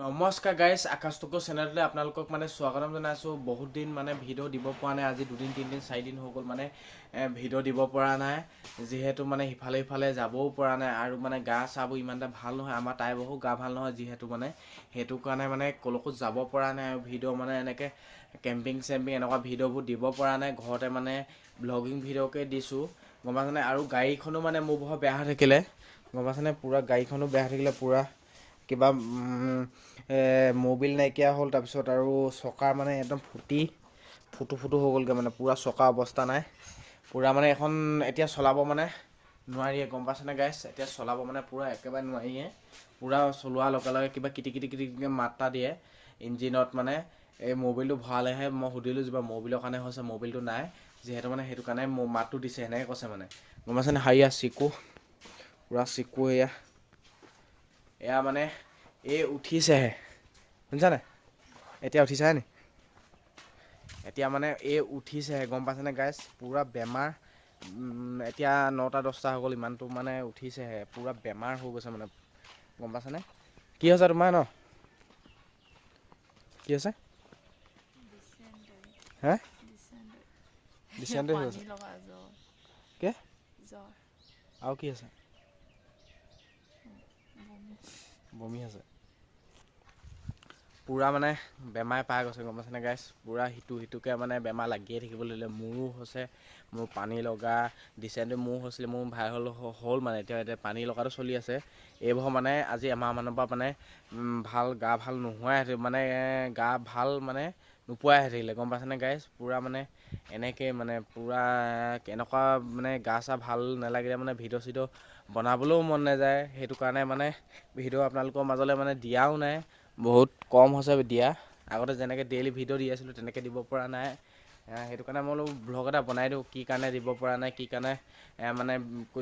নমস্কাৰ গাইজ, আকাশটুকু চেনেললৈ আপোনালোকক স্বাগতম জনাইছোঁ। বহুত দিন ভিডিঅ' দিব পৰা নাই। আজি 2 দিন 3 দিন 4 দিন হৈ গ'ল ভিডিঅ' দিব পৰা নাই, যিহেতু সিফালে সিফালে যাবও পৰা নাই আৰু গা চাবোৰ ইমান এটা ভাল নহয়। আমাৰ তাই বহু গা ভাল নহয়, যিহেতু সেইটো কাৰণে কলৈকো যাব পৰা নাই আৰু ভিডিঅ' এনেকৈ কেম্পিং চেম্পিং এনেকুৱা ভিডিঅ'বোৰ দিব পৰা নাই। ঘৰতে ব্লগিং ভিডিঅ'কে দিছোঁ, গম পাইছেনে। আৰু গাড়ীখনো মোৰ বহুত বেয়া হৈ থাকিলে, গম পাইছেনে। পূৰা গাড়ীখনো বেয়া হৈ থাকিলে, পূৰা কিবা মবিল নাইকিয়া হ'ল। তাৰপিছত আৰু চকাৰ একদম ফুটো হৈ গ'লগৈ, পূৰা চকা অৱস্থা নাই। পূৰা এখন এতিয়া চলাব নোৱাৰিয়ে, গম পাইছেনে গাইছ। এতিয়া চলাব পূৰা একেবাৰে নোৱাৰিয়ে। পূৰা চলোৱাৰ লগে লগে কিবা কিটিকিটিকৈ মাতটা দিয়ে ইঞ্জিনত। এই মবিলটো ভৰালেহে, মই সুধিলোঁ যেনিবা মবিলৰ কাৰণে হৈছে, মবিলটো নাই যিহেতু সেইটো কাৰণে মাতটো দিছে, সেনেকৈ কৈছে গম পাইছেনে। হাৰিয়া চিকু, পূৰা চিকু এয়া এই উঠিছেহে, শুনিছা নাই। এতিয়া উঠিছেহে নি, এতিয়া এই উঠিছেহে, গম পাইছেনে গাইছ। পূৰা বেমাৰ, এতিয়া 9টা 10টা হৈ গ'ল, ইমানটো উঠিছেহে। পূৰা বেমাৰ হৈ গৈছে গম পাইছেনে। কি হৈছে তোমাৰ কি হৈছে হে, ডিচেণ্ট্ৰি হৈছে কি আৰু কি আছে, বমি আছে। পূৰা বেমাৰ পাই গৈছে, গম পাইছেনে গাইছ। পূৰা সিটোকে বেমাৰ লাগিয়ে থাকিব ল'লে। মোৰো হৈছে, মোৰ পানী লগা, ডিচেণ্ট্ৰি মোৰ হৈছিলে, মোৰ ভাল হ'ল এতিয়া পানী লগাটো চলি আছে। এইবোৰ আজি এমাহমানৰ পৰা ভাল গা ভাল নোহোৱাই গা ভাল নোপোৱাই হৈ থাকিলে, গম পাইছেনে গাইছ। পূৰা এনেকৈ পূৰা এনেকুৱা গা চা ভাল নালাগিলে ভিডিঅ' চিডিঅ' বনাবলৈও মন নাযায়। সেইটো কাৰণে ভিডিঅ' আপোনালোকৰ মাজলৈ দিয়াও নাই, বহুত কম হৈছে দিয়া। আগতে যেনেকৈ ডেইলি ভিডিঅ' দি আছিলোঁ তেনেকৈ দিব পৰা নাই। সেইটো কাৰণে মই বোলো ভ্লগ এটা বনাই দিওঁ, কি কাৰণে দিব পৰা নাই, কি কাৰণে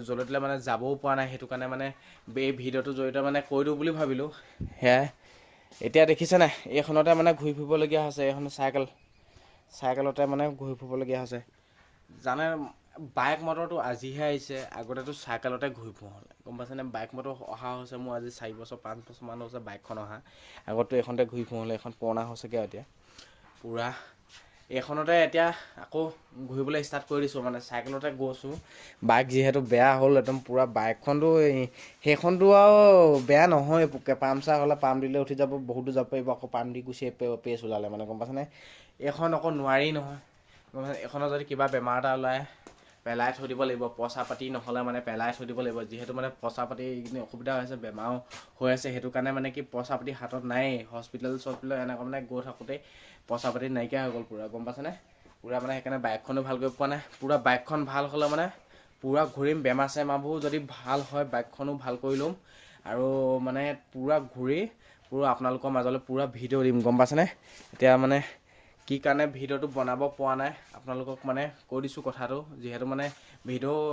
য'লে ত'লে যাবও পৰা নাই। সেইটো কাৰণে এই ভিডিঅ'টোৰ জৰিয়তে কৈ দিওঁ বুলি ভাবিলোঁ। সেয়াই, এতিয়া দেখিছে নাই, এইখনতে ঘূৰি ফুৰিবলগীয়া হৈছে। এইখন চাইকেলতে ঘূৰি ফুৰিবলগীয়া হৈছে। জানে বাইক মটৰটো আজিহে আহিছে, আগতেতো চাইকেলতে ঘূৰি ফুৰোঁ হ'লে, গম পাইছেনে। বাইক মটৰ অহা হৈছে মোৰ আজি 4 বছৰ 5 বছৰমান হৈছে বাইকখন অহা। আগতো এইখনতে ঘূৰি ফুৰোঁ হ'লে, এইখন পুৰণা হৈছেগৈ আৰু এতিয়া পূৰা এইখনতে এতিয়া আকৌ ঘূৰিবলৈ ষ্টাৰ্ট কৰি দিছোঁ। চাইকেলতে গৈছোঁ, বাইক যিহেতু বেয়া হ'ল একদম পূৰা। বাইকখনতো সেইখনতো আৰু বেয়া নহয়, পামচাৰ হ'লে পাম দিলে উঠি যাব, বহুত দূৰ যাব পাৰিব। আকৌ পাম দি গুচি পেচ ওলালে গম পাইছেনে। এইখন আকৌ নোৱাৰি নহয়, এইখনত যদি কিবা বেমাৰ এটা ওলায় পেলাই থৈ দিব লাগিব। পইচা পাতি নহ'লে পেলাই থৈ দিব লাগিব, যিহেতু পইচা পাতি এইখিনি অসুবিধা হৈছে, বেমাৰো হৈ আছে। সেইটো কাৰণে কি পইচা পাতি হাতত নায়েই। হস্পিটেল এনেকুৱা গৈ থাকোঁতেই পইচা পাতি নাইকিয়া হৈ গ'ল পূৰা, গম পাইছেনে। পূৰা সেইকাৰণে বাইকখনো ভাল কৰিব পৰা নাই। পূৰা বাইকখন ভাল হ'লে পূৰা ঘূৰিম। বেমাৰ চেমাৰবোৰ যদি ভাল হয় বাইকখনো ভাল কৰি ল'ম আৰু পূৰা ঘূৰি পূৰা আপোনালোকৰ মাজলৈ পূৰা ভিডিঅ' দিম, গম পাইছেনে। এতিয়া কি কাৰণে ভিডিঅ'টো বনাব পৰা নাই আপোনালোকক কৈ দিছোঁ কথাটো, যিহেতু ভিডিঅ'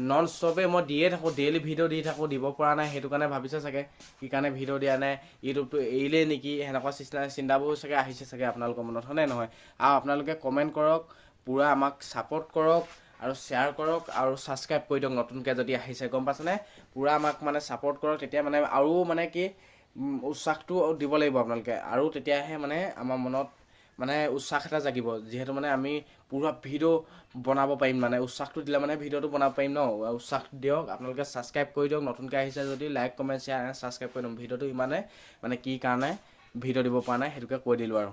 নন ষ্টপে মই দিয়ে থাকোঁ, ডেইলি ভিডিঅ' দি থাকোঁ, দিব পৰা নাই। সেইটো কাৰণে ভাবিছে চাগে কি কাৰণে ভিডিঅ' দিয়া নাই, ইউটিউবটো এৰিলেই নেকি, সেনেকুৱা চিন্তাবোৰ চাগে আহিছে চাগে আপোনালোকৰ মনত, হয়নে নহয়। আৰু আপোনালোকে কমেণ্ট কৰক, পূৰা আমাক ছাপোৰ্ট কৰক আৰু শ্বেয়াৰ কৰক আৰু ছাবস্ক্ৰাইব কৰি দিয়ক নতুনকৈ যদি আহিছে, গম পাইছেনে। পূৰা আমাক ছাপোৰ্ট কৰক, তেতিয়া আৰু কি উৎসাহটো দিব লাগিব আপোনালোকে, আৰু তেতিয়াহে আমাৰ মনত উৎসাহ এটা জাগিব, যিহেতু আমি পূৰা ভিডিঅ' বনাব পাৰিম। উৎসাহটো দিলে ভিডিঅ'টো বনাব পাৰিম ন। উৎসাহটো দিয়ক, আপোনালোকে ছাবস্ক্ৰাইব কৰি দিয়ক, নতুনকৈ আহিছে যদি লাইক কমেণ্ট শ্বেয়াৰ ছাবস্ক্ৰাইব কৰি দিম। ভিডিঅ'টো ইমানে কি কাৰণে ভিডিঅ' দিব পৰা নাই সেইটোকে কৈ দিলোঁ আৰু।